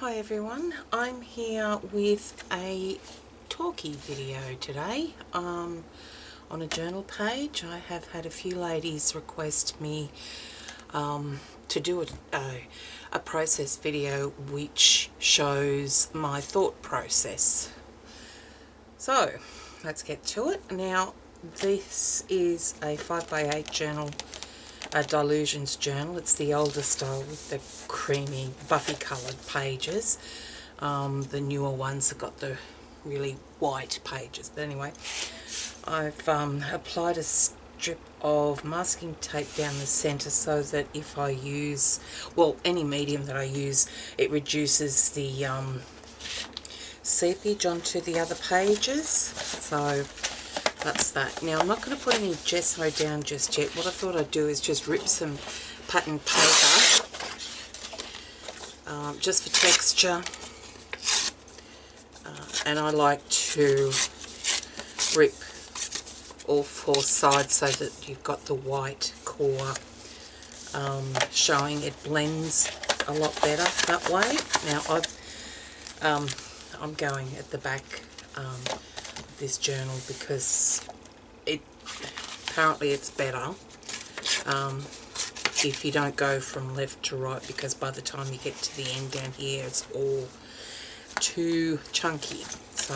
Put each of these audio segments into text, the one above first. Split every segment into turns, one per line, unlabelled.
Hi everyone, I'm here with a talkie video today on a journal page. I have had a few ladies request me to do a process video which shows my thought process. So let's get to it. Now this is a 5x8 journal, a Dilutions journal. It's the older style with the creamy buffy coloured pages. The newer ones have got the really white pages, but anyway, I've applied a strip of masking tape down the centre so that if I use, well, any medium that I use, it reduces the seepage onto the other pages. So that's that. Now I'm not going to put any gesso down just yet. What I thought I'd do is just rip some pattern paper just for texture, and I like to rip all four sides so that you've got the white core showing. It blends a lot better that way. Now I'm going at the back of this journal because apparently it's better if you don't go from left to right, because by the time you get to the end down here it's all too chunky, so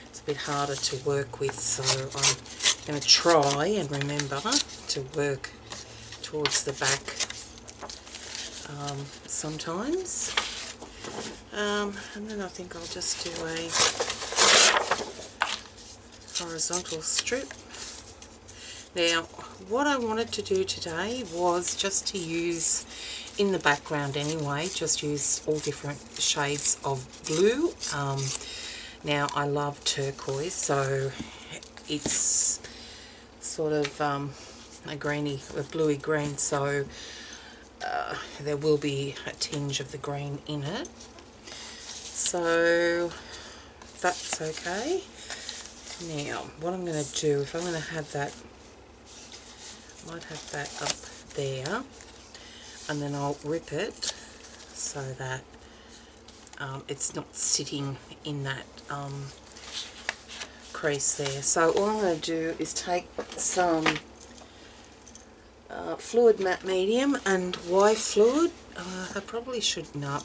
it's a bit harder to work with. So I'm going to try and remember to work towards the back sometimes, and then I think I'll just do a horizontal strip. Now what I wanted to do today was just to use, in the background anyway, just use all different shades of blue. Now I love turquoise, so it's sort of a bluey green, so there will be a tinge of the green in it, so that's okay. Now what I'm going to do, if I'm going to have that, I might have that up there, and then I'll rip it so that it's not sitting in that crease there. So all I'm going to do is take some fluid matte medium, and why fluid? I probably should not.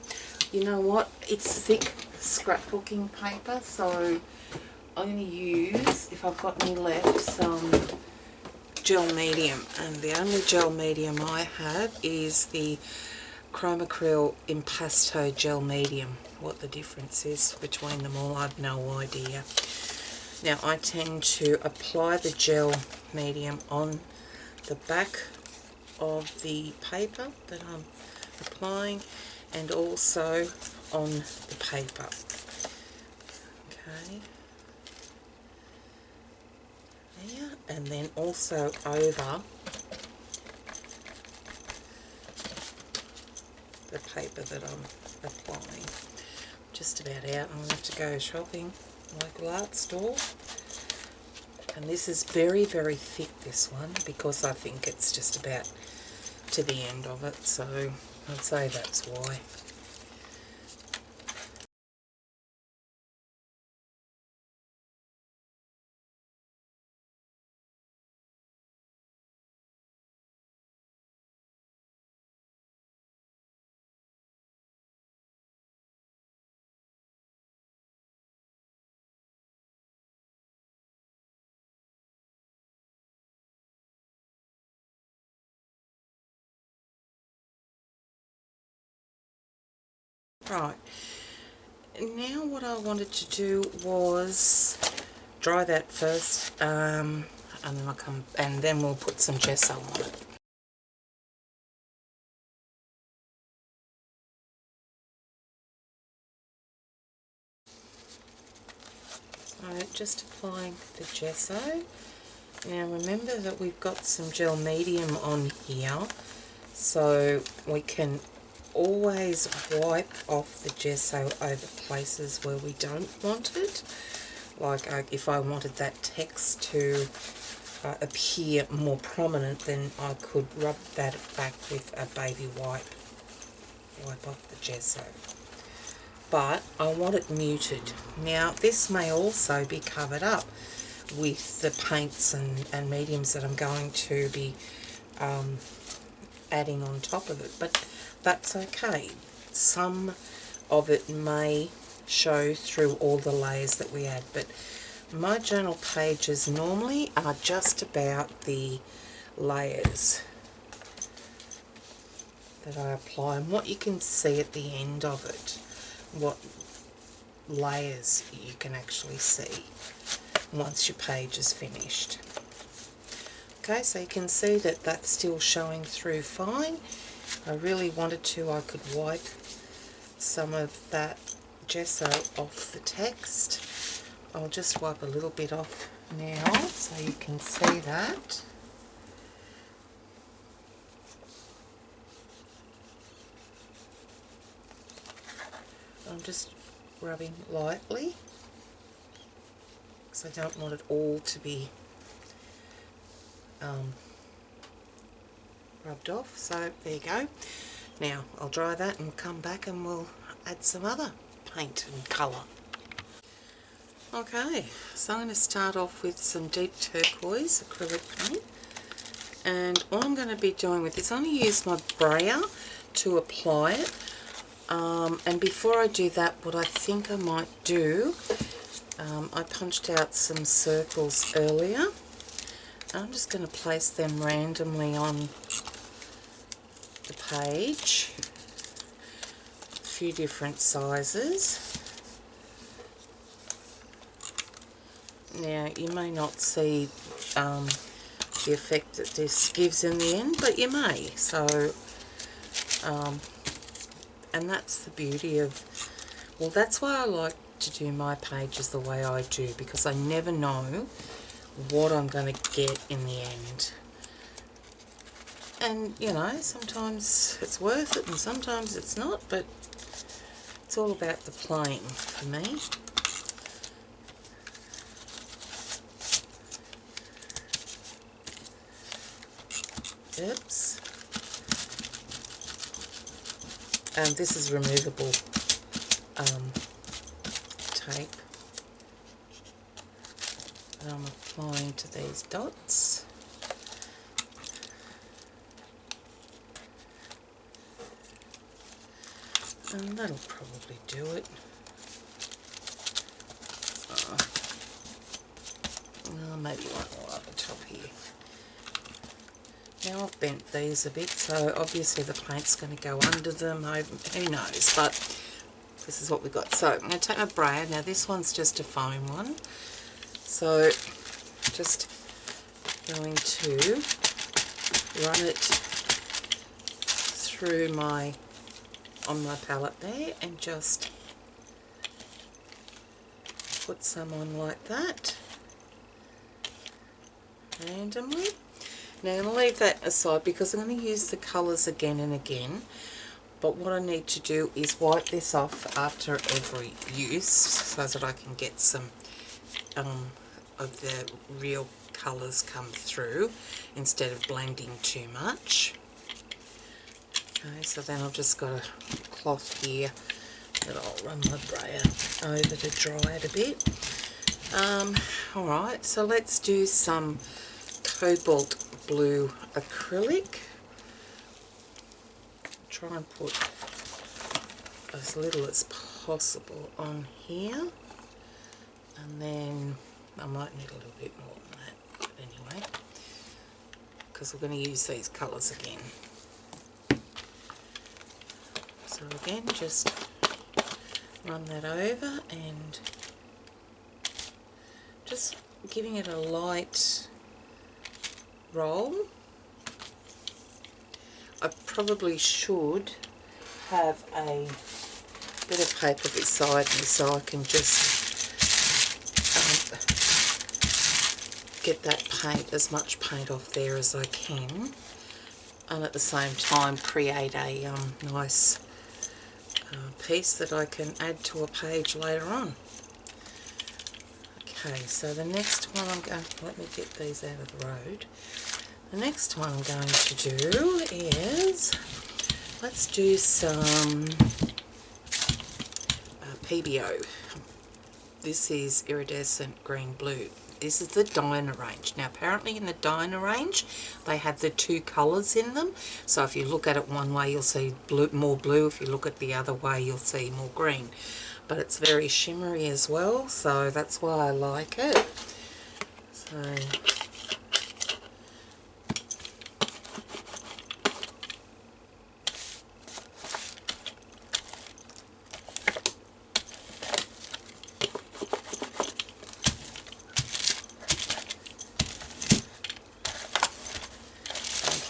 You know what? It's thick scrapbooking paper, so I'm going to use, if I've got any left, some gel medium, and the only gel medium I have is the Chromacryl Impasto gel medium. What the difference is between them all, I've no idea. Now I tend to apply the gel medium on the back of the paper that I'm applying, and also on the paper. Okay. There, and then also over the paper that I'm applying. Just about out. I'm going to have to go shopping, local art store. And this is very, very thick, this one, because I think it's just about to the end of it, so I'd say that's why. Right, now what I wanted to do was dry that first, and then we'll put some gesso on it. So just applying the gesso. Now remember that we've got some gel medium on here, so we can always wipe off the gesso over places where we don't want it. Like if I wanted that text to appear more prominent, then I could rub that back with a baby wipe off the gesso. but I want it muted. Now this may also be covered up with the paints and mediums that I'm going to be adding on top of it, but that's okay. Some of it may show through all the layers that we add, but my journal pages normally are just about the layers that I apply, and what you can see at the end of it, what layers you can actually see once your page is finished. Okay, so you can see that that's still showing through fine. If I really wanted to, I could wipe some of that gesso off the text. I'll just wipe a little bit off now so you can see that. I'm just rubbing lightly because I don't want it all to be rubbed off. So there you go. Now I'll dry that and come back and we'll add some other paint and colour. Okay, so I'm going to start off with some deep turquoise acrylic paint, and all I'm going to be doing with this, I'm going to use my brayer to apply it, and before I do that, what I think I might do, I punched out some circles earlier. I'm just going to place them randomly on the page, a few different sizes. Now you may not see the effect that this gives in the end, but you may. So, and that's the beauty of, well, that's why I like to do my pages the way I do, because I never know what I'm going to get in the end. And you know, sometimes it's worth it and sometimes it's not, but it's all about the playing for me. Oops. And this is removable tape that I'm applying to these dots. And that'll probably do it. Maybe one more at the top here. Now I've bent these a bit, so obviously the paint's going to go under them, who knows, but this is what we've got. So I'm going to take my brayer. Now this one's just a foam one, so just going to run it through on my palette there and just put some on like that randomly. Now I'm going to leave that aside because I'm going to use the colours again and again, but what I need to do is wipe this off after every use so that I can get some of the real colours come through instead of blending too much. Okay, so then I've just got a cloth here that I'll run my brayer over to dry it a bit. Alright, so let's do some cobalt blue acrylic. Try and put as little as possible on here, and then I might need a little bit more than that, but anyway, because we're going to use these colours again. So again, just run that over and just giving it a light roll. I probably should have a bit of paper beside me so I can just get that paint, as much paint off there as I can, and at the same time create a nice piece that I can add to a page later on. Okay, so the next one I'm going to, let me get these out of the road. The next one I'm going to do is, let's do some PBO. This is iridescent green blue. This is the Diner range. Now apparently in the Diner range they have the two colours in them. So if you look at it one way you'll see blue, more blue. If you look at the other way you'll see more green. But it's very shimmery as well, so that's why I like it. So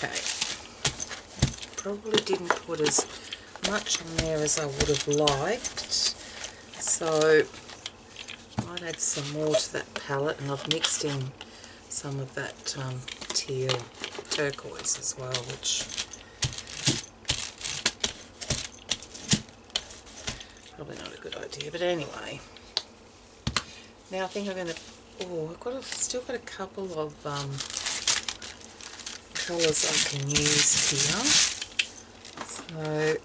okay, probably didn't put as much on there as I would have liked, so I might add some more to that palette, and I've mixed in some of that teal turquoise as well, which probably not a good idea, but anyway. Now I think I'm going to, still got a couple of colours I can use here. So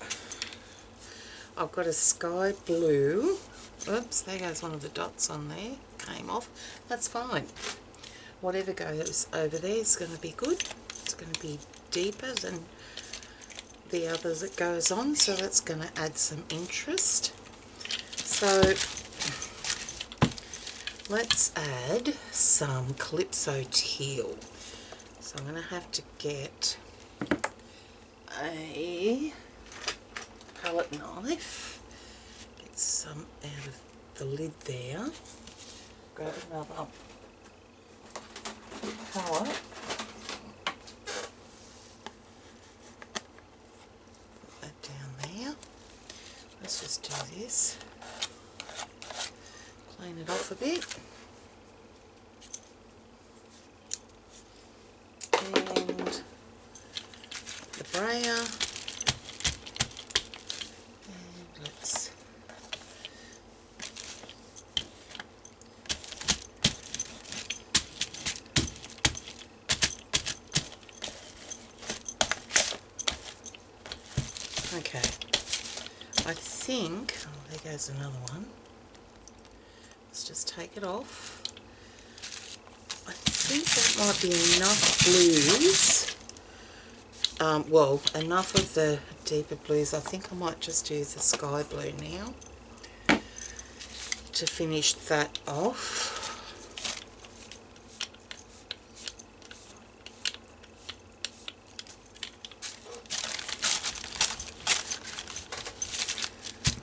I've got a sky blue. Oops, there goes one of the dots on there. Came off. That's fine. Whatever goes over there is going to be good. It's going to be deeper than the others it goes on, so that's going to add some interest. So let's add some Calypso teal. So I'm going to have to get a palette knife, get some out of the lid there, grab another palette, put that down there. Let's just do this, clean it off a bit. And the brayer, and let's okay, I think, oh there goes another one, let's just take it off. I think that might be enough blues. Well, enough of the deeper blues. I think I might just use the sky blue now to finish that off.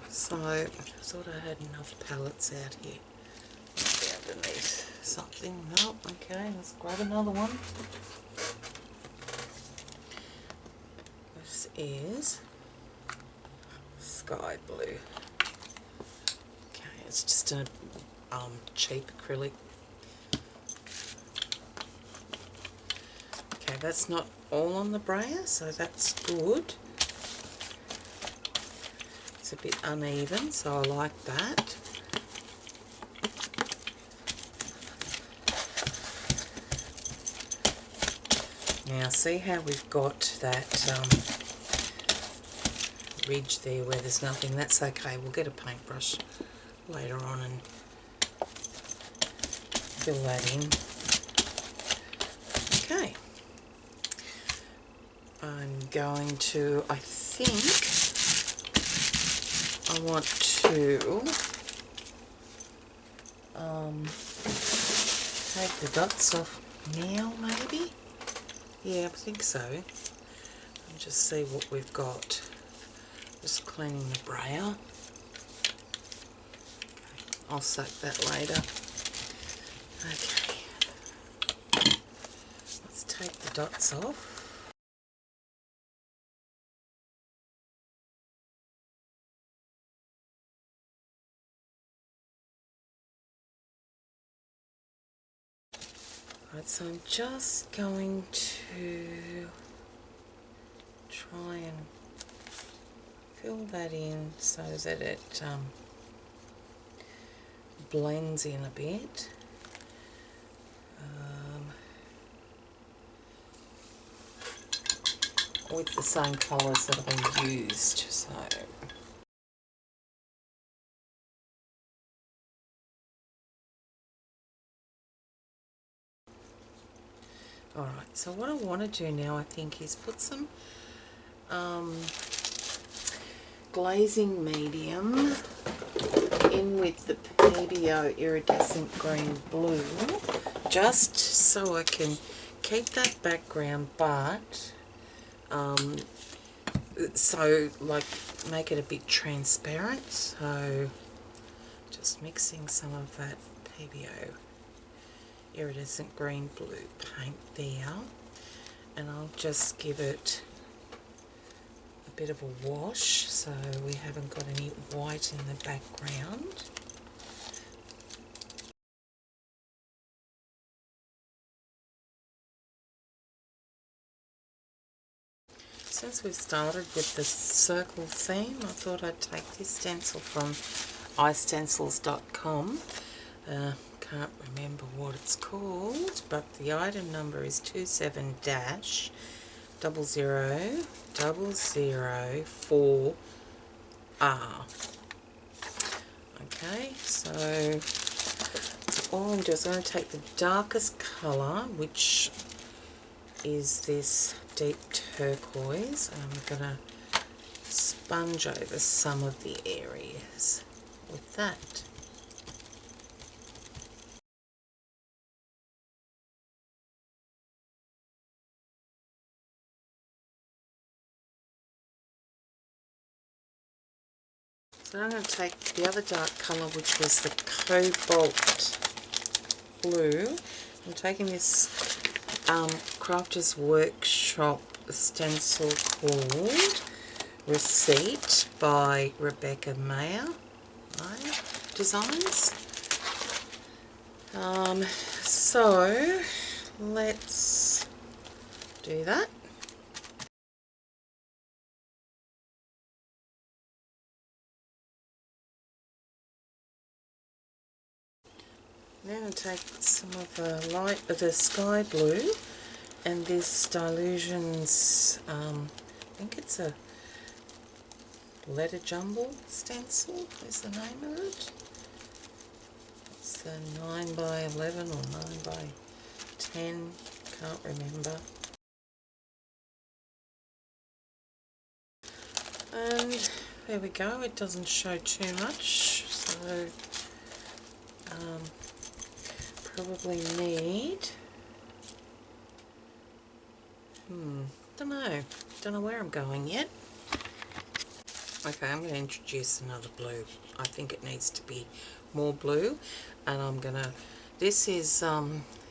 So I thought I had enough palettes out here. Maybe underneath something. No, okay, let's grab another one. This is sky blue. Okay, it's just a cheap acrylic. Okay, that's not all on the brayer, so that's good. It's a bit uneven, so I like that. Now see how we've got that ridge there where there's nothing? That's okay, we'll get a paintbrush later on and fill that in. Okay. I'm going to, I think I want to take the dots off now maybe. Yeah, I think so. And just see what we've got. Just cleaning the brayer. Okay, I'll soak that later. Okay. Let's take the dots off. Right, so I'm just going to try and fill that in so that it blends in a bit. With the same colours that I've used. So Alright, so what I want to do now, I think, is put some glazing medium in with the PBO iridescent green blue, just so I can keep that background, but so like make it a bit transparent. So just mixing some of that PBO iridescent green blue paint there, and I'll just give it a bit of a wash so we haven't got any white in the background. Since we've started with the circle theme, I thought I'd take this stencil from istencils.com. Can't remember what it's called, but the item number is 27-00004R. Okay, so all I'm doing is I'm going to take the darkest colour, which is this deep turquoise, and I'm going to sponge over some of the areas with that. So I'm going to take the other dark colour, which was the cobalt blue. I'm taking this Crafters Workshop stencil called Receipt by Rebecca Mayer Designs. So let's do that. Now I'm going to take some of the sky blue and this Dilutions, I think it's a letter jumble stencil is the name of it. It's the 9x11 or 9x10, can't remember. And there we go, it doesn't show too much, so probably need, don't know where I'm going yet. Okay, I'm going to introduce another blue. I think it needs to be more blue, and I'm going to, this is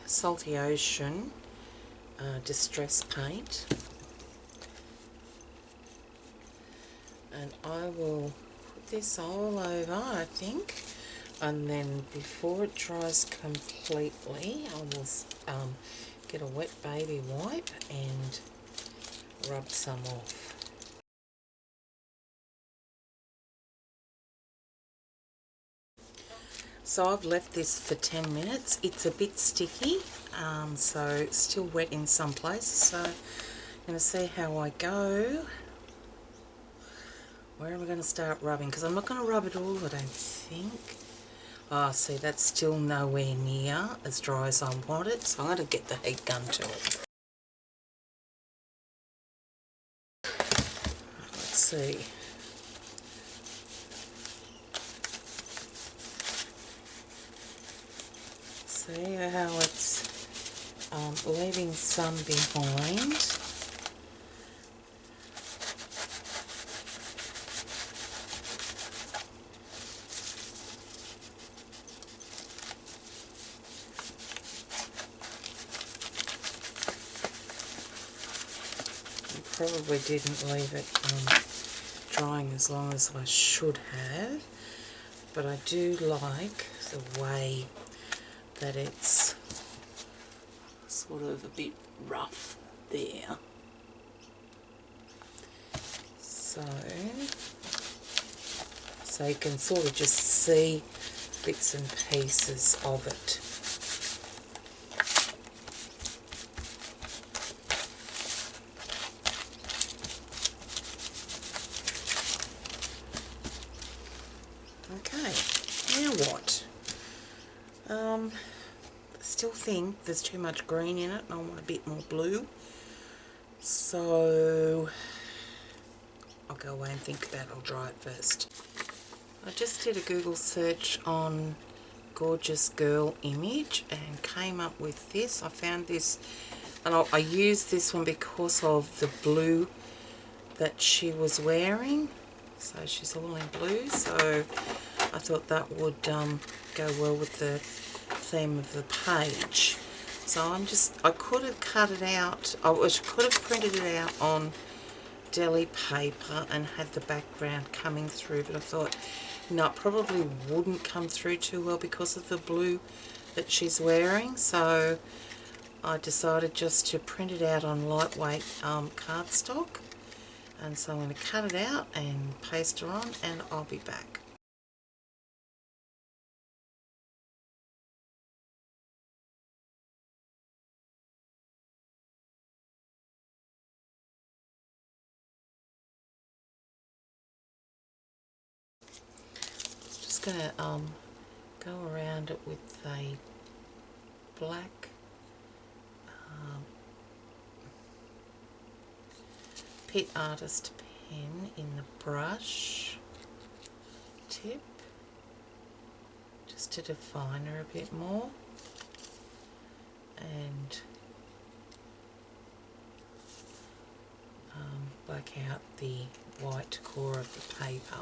Salty Ocean Distress Paint, and I will put this all over, I think, and then before it dries completely I will get a wet baby wipe and rub some off. So I've left this for 10 minutes. It's a bit sticky, so it's still wet in some places, so I'm going to see how I go. Where am I going to start rubbing? Because I'm not going to rub it all, I don't think. Oh, see, that's still nowhere near as dry as I want it, so I'm going to get the heat gun to it. Let's see. See how it's leaving some behind. Probably didn't leave it drying as long as I should have, but I do like the way that it's sort of a bit rough there. So you can sort of just see bits and pieces of it. Okay, now what? Still think there's too much green in it and I want a bit more blue. So I'll go away and think about it. I'll dry it first. I just did a Google search on gorgeous girl image and came up with this. I found this, and I used this one because of the blue that she was wearing. So she's all in blue, so I thought that would go well with the theme of the page. So I could have cut it out, I could have printed it out on deli paper and had the background coming through, but I thought, no, it probably wouldn't come through too well because of the blue that she's wearing. So I decided just to print it out on lightweight cardstock. And so I'm going to cut it out and paste her on, and I'll be back. Just going to go around it with a black Pit Artist pen in the brush tip, just to define her a bit more, and black out the white core of the paper.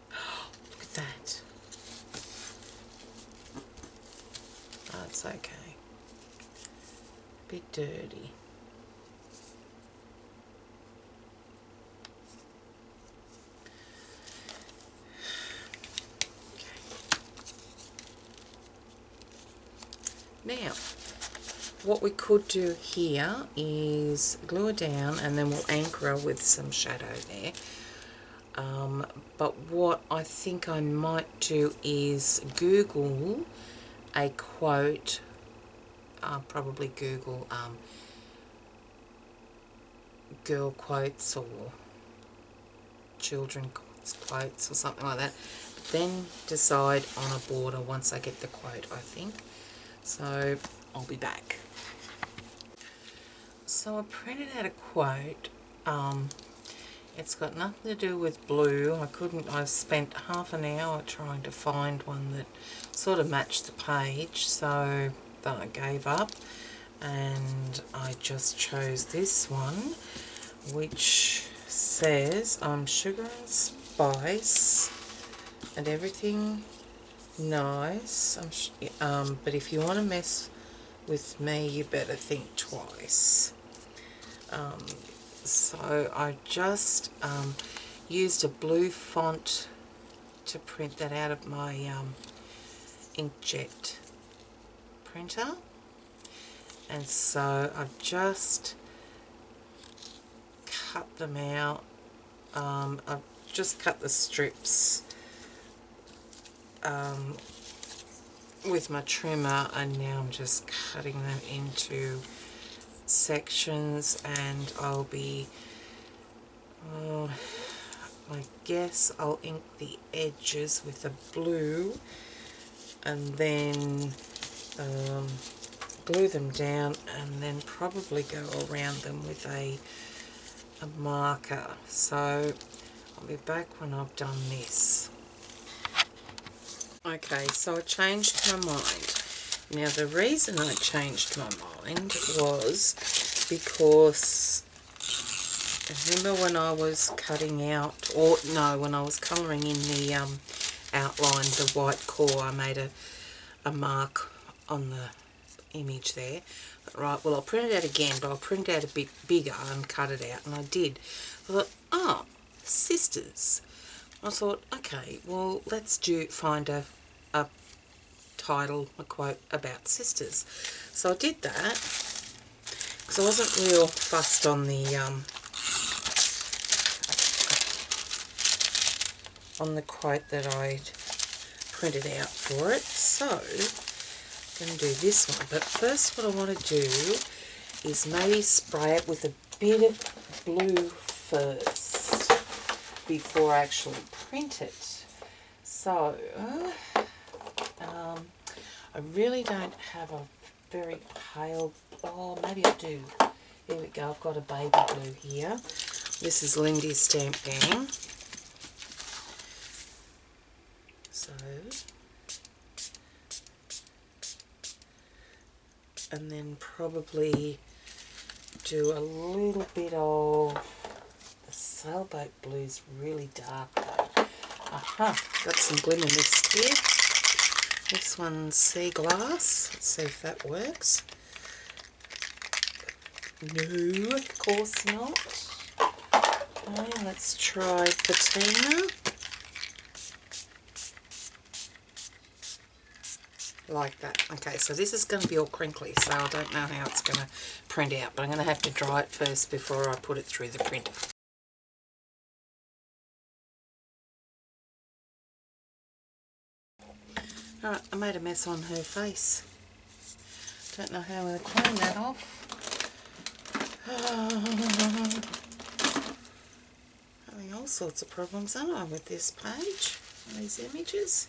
Look at that. That's okay. A bit dirty. Now, what we could do here is glue her down and then we'll anchor her with some shadow there. But what I think I might do is Google a quote, probably Google girl quotes or children quotes or something like that, but then decide on a border once I get the quote, I think. So I'll be back. So I printed out a quote. It's got nothing to do with blue. I spent half an hour trying to find one that sort of matched the page, so then I gave up and I just chose this one, which says sugar and spice and everything nice, but if you want to mess with me you better think twice. So I just used a blue font to print that out of my inkjet printer, and so I've just cut them out. I've just cut the strips with my trimmer, and now I'm just cutting them into sections, and I'll be I guess I'll ink the edges with a blue and then glue them down, and then probably go around them with a marker. So I'll be back when I've done this. Okay, so I changed my mind. Now the reason I changed my mind was because, remember when I was cutting out, or no, when I was colouring in the outline, the white core, I made a mark on the image there. Right, well I'll print it out again, but I'll print it out a bit bigger and cut it out, and I did. I thought, oh, sisters. I thought, okay, well let's find a title, a quote about sisters. So I did that, because I wasn't real fussed on the quote that I'd printed out for it. So I'm going to do this one, but first what I want to do is maybe spray it with a bit of blue first, before I actually print it. So, I really don't have a very pale, oh maybe I do. Here we go, I've got a baby blue here. This is Lindy's stamping. So, and then probably do a little bit of the sailboat blues, really dark though. Aha, got some glimmer mist here. This one's sea glass. Let's see if that works. No, of course not. Okay, let's try patina. Like that. Okay, so this is going to be all crinkly, so I don't know how it's going to print out, but I'm going to have to dry it first before I put it through the printer. Alright, I made a mess on her face. Don't know how I'm going to clean that off. Having all sorts of problems, aren't I, with this page, these images.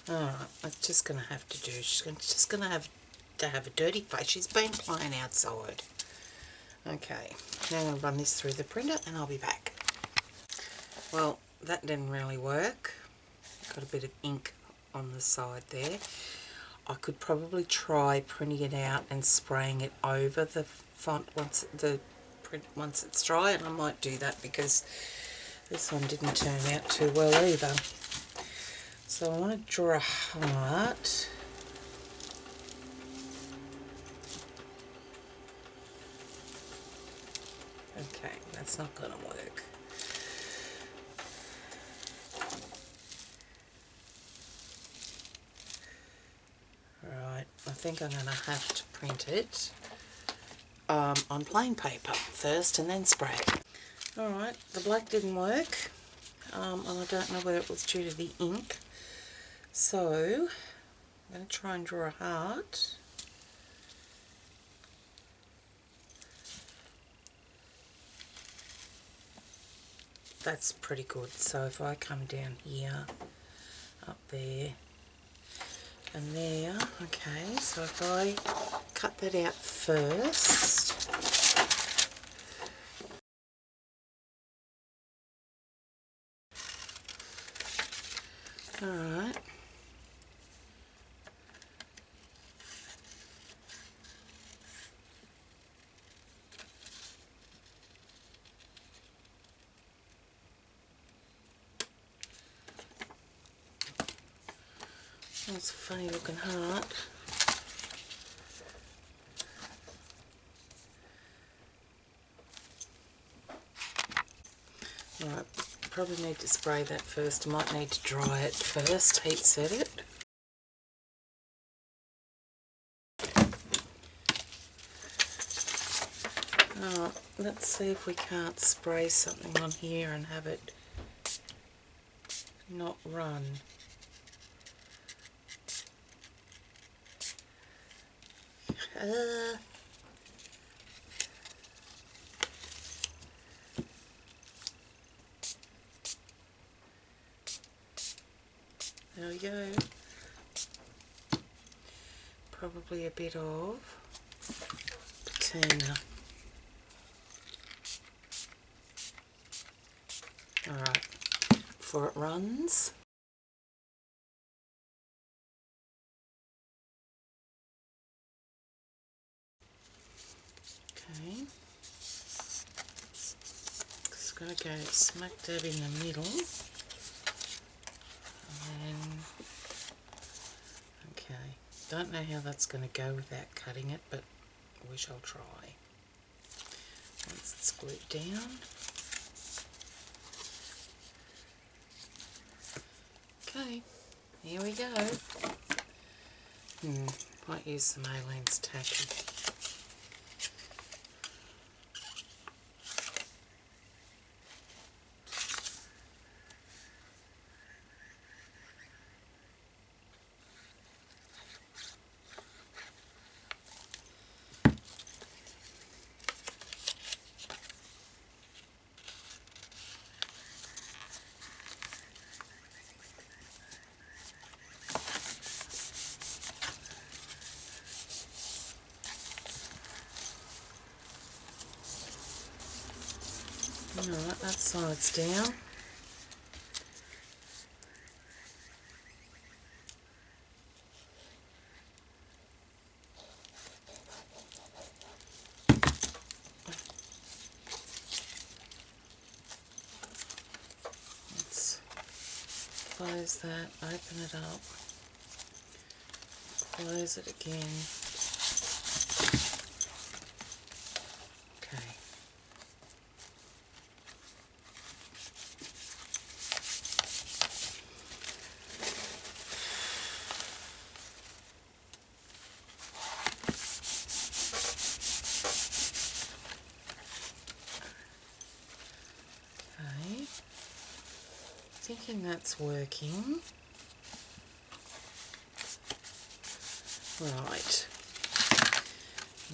Alright, I'm just going to have to do, she's just going to have a dirty face. She's been playing outside. Okay, now I'm going to run this through the printer and I'll be back. Well, that didn't really work. Got a bit of ink on the side there. I could probably try printing it out and spraying it over the font once it's dry, and I might do that because this one didn't turn out too well either. So I want to draw a heart. Okay, that's not going to work. Right, I think I'm going to have to print it on plain paper first and then spray it. Alright, the black didn't work, and I don't know whether it was due to the ink. So, I'm going to try and draw a heart. That's pretty good. So if I come down here, up there, and there, okay, so if I cut that out first, alright, that's a funny looking heart. Right, probably need to spray that first. I might need to dry it first, heat set it. Alright, let's see if we can't spray something on here and have it not run. There we go. Probably a bit of patina. Alright, before it runs. Okay. Just going to go smack dab in the middle. And then, okay, don't know how that's going to go without cutting it, but we shall try. Once it's glued down. Okay, here we go. Might use some Aleen's tacky. Alright, that side's down. Let's close that, open it up, close it again. Okay. Okay. Thinking that's working. Right.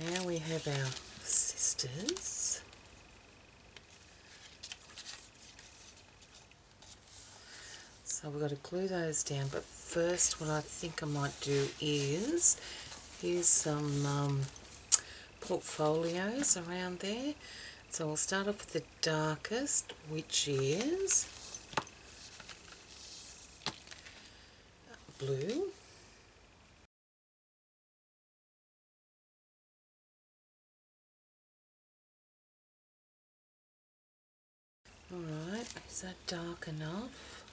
Now we have our sisters. So we've got to glue those down, but first what I think I might do is, here's some portfolios around there. So we'll start off with the darkest, which is blue. Alright, is that dark enough?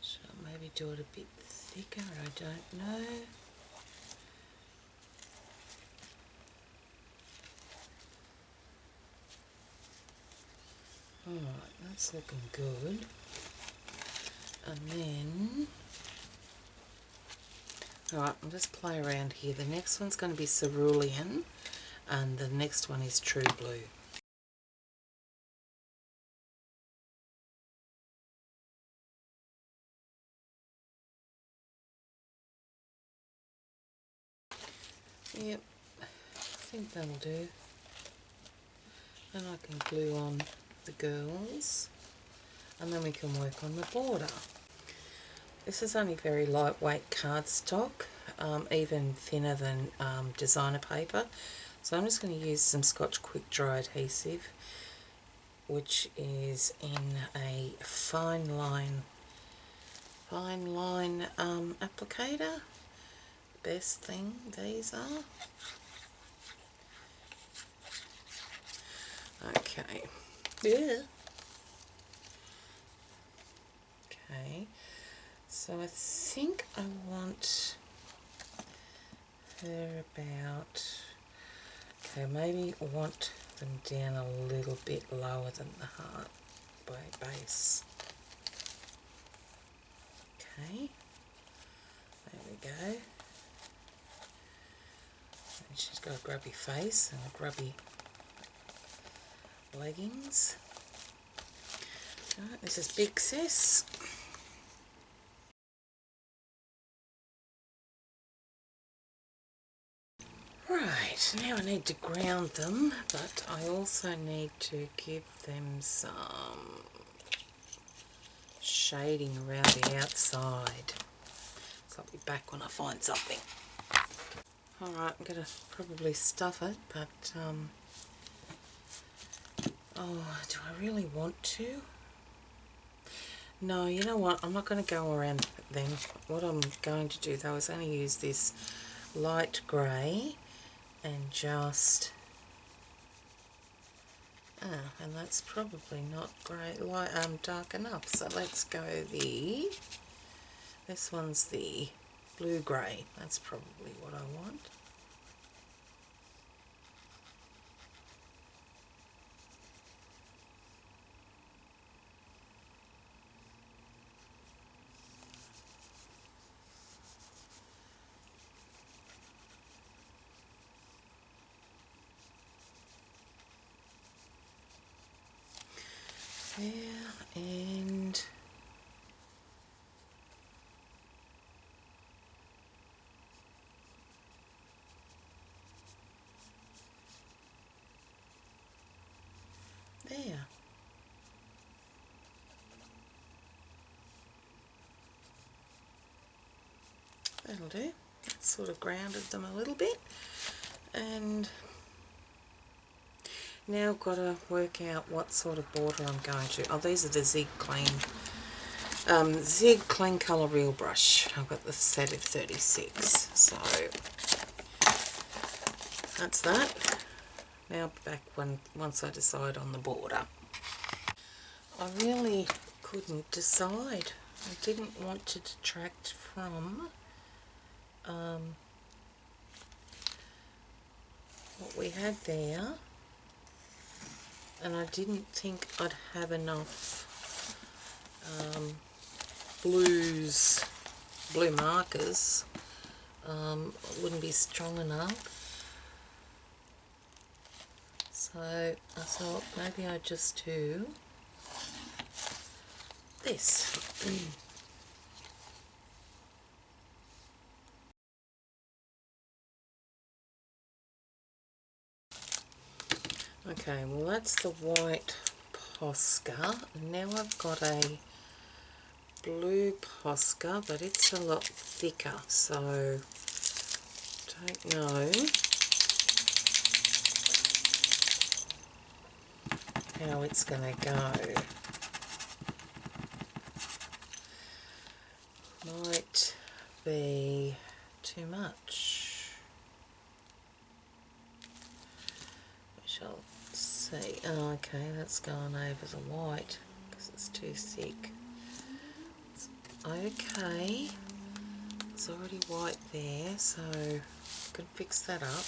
Should I maybe do it a bit thicker? I don't know. Alright, that's looking good. And then, alright, I'll just play around here. The next one's going to be cerulean, and the next one is true blue. Yep, I think that'll do. And I can glue on the girls, and then we can work on the border. This is only very lightweight cardstock, even thinner than designer paper. So I'm just going to use some Scotch Quick Dry adhesive, which is in a fine line applicator. Best thing these are. Okay. Yeah. Okay. So I think I want her about, okay, maybe I want them down a little bit lower than the heart base. Okay, there we go. And she's got a grubby face and a grubby leggings. Right, this is Big Sis. Right, now I need to ground them, but I also need to give them some shading around the outside. So I'll be back when I find something. Alright, I'm going to probably stuff it, but oh, do I really want to? No, you know what, I'm not going to go around them. What I'm going to do though is only use this light grey and just, and that's probably not grey, dark enough. So let's go this one's the blue grey. That's probably what I want. There, and there. That'll do. That's sort of grounded them a little bit. And Now I've got to work out what sort of border I'm going to. Oh, these are the Zig Clean Colour Reel Brush. I've got the set of 36, so that's that. Now back once I decide on the border. I really couldn't decide. I didn't want to detract from what we had there, and I didn't think I'd have enough blue markers. It wouldn't be strong enough. So I thought maybe I'd just do this. Okay, well that's the white Posca. Now I've got a blue Posca, but it's a lot thicker, so don't know how it's going to go. Might be too much. We shall see. Oh, okay, that's gone over the white because it's too thick. Okay, it's already white there, so I can fix that up.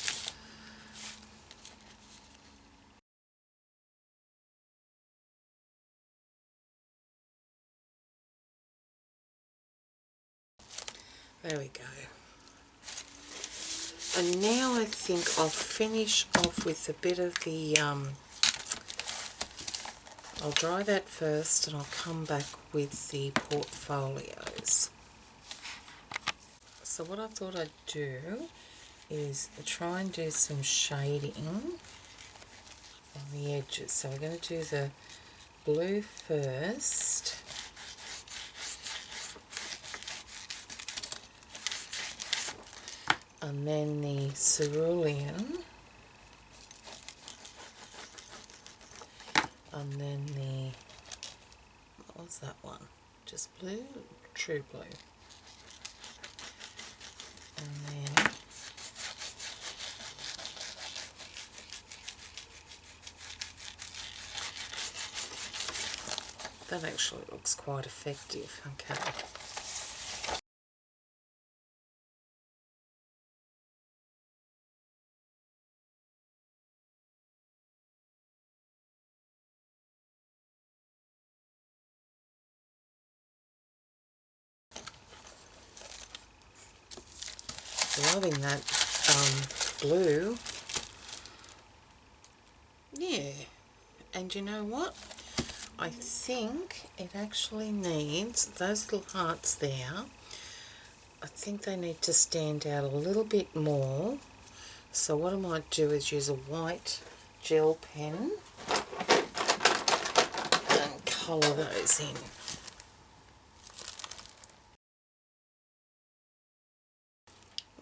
There we go. And now I think I'll finish off with a bit of the, I'll dry that first and I'll come back with the portfolios. So what I thought I'd do is try and do some shading on the edges. So we're going to do the blue first. And then the cerulean. And then the, what was that one? Just blue? True blue. And then that actually looks quite effective. Okay. Loving that blue. Yeah, and you know what? I think it actually needs those little hearts there. I think they need to stand out a little bit more. So what I might do is use a white gel pen and colour those in.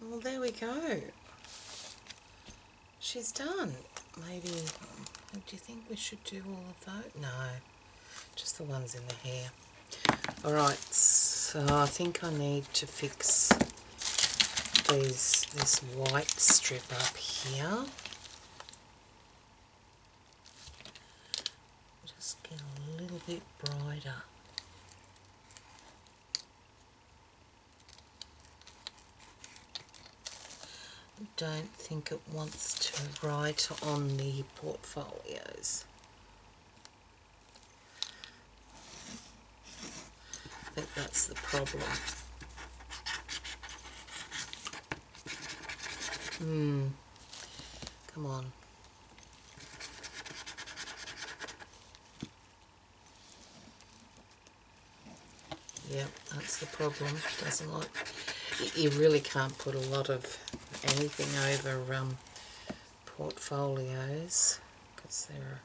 Well, there we go. She's done. Maybe, do you think we should do all of those? No, just the ones in the hair. Alright, so I think I need to fix this white strip up here. Just get a little bit brighter. I don't think it wants to write on the portfolios. I think that's the problem. Come on. Yep, that's the problem. Doesn't like. You really can't put a lot of anything over portfolios because they're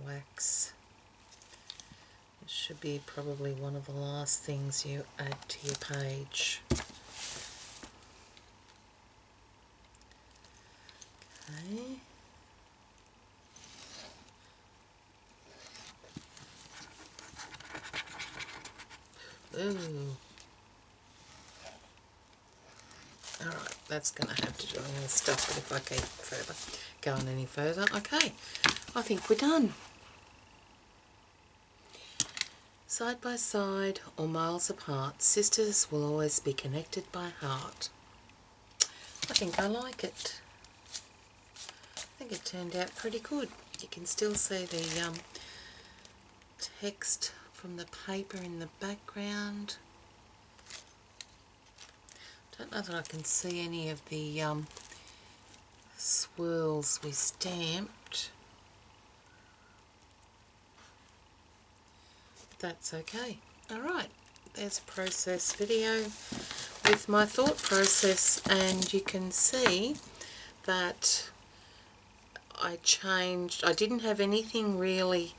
wax. It should be probably one of the last things you add to your page. Okay. Ooh. Alright, that's going to have to do. I'm going to stuff it if I keep further going any further. Okay, I think we're done. Side by side or miles apart, sisters will always be connected by heart. I think I like it. I think it turned out pretty good. You can still see the text from the paper in the background. Don't know that I can see any of the swirls we stamped. But that's okay. Alright, there's a process video with my thought process, and you can see that I didn't have anything really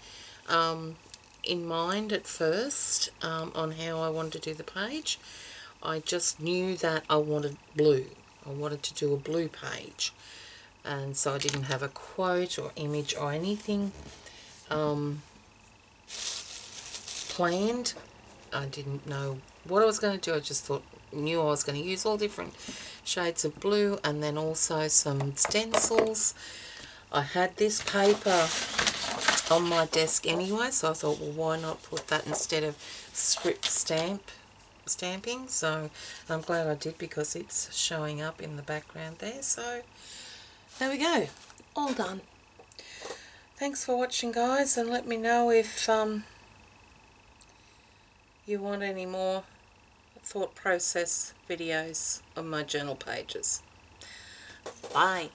in mind at first on how I wanted to do the page. I just knew that I wanted blue. I wanted to do a blue page, and so I didn't have a quote or image or anything planned. I didn't know what I was going to do. I just knew I was going to use all different shades of blue, and then also some stencils. I had this paper on my desk anyway, so I thought, well, why not put that instead of script stamping? So I'm glad I did, because it's showing up in the background there. So there we go, all done. Thanks for watching, guys, and let me know if you want any more thought process videos on my journal pages. Bye.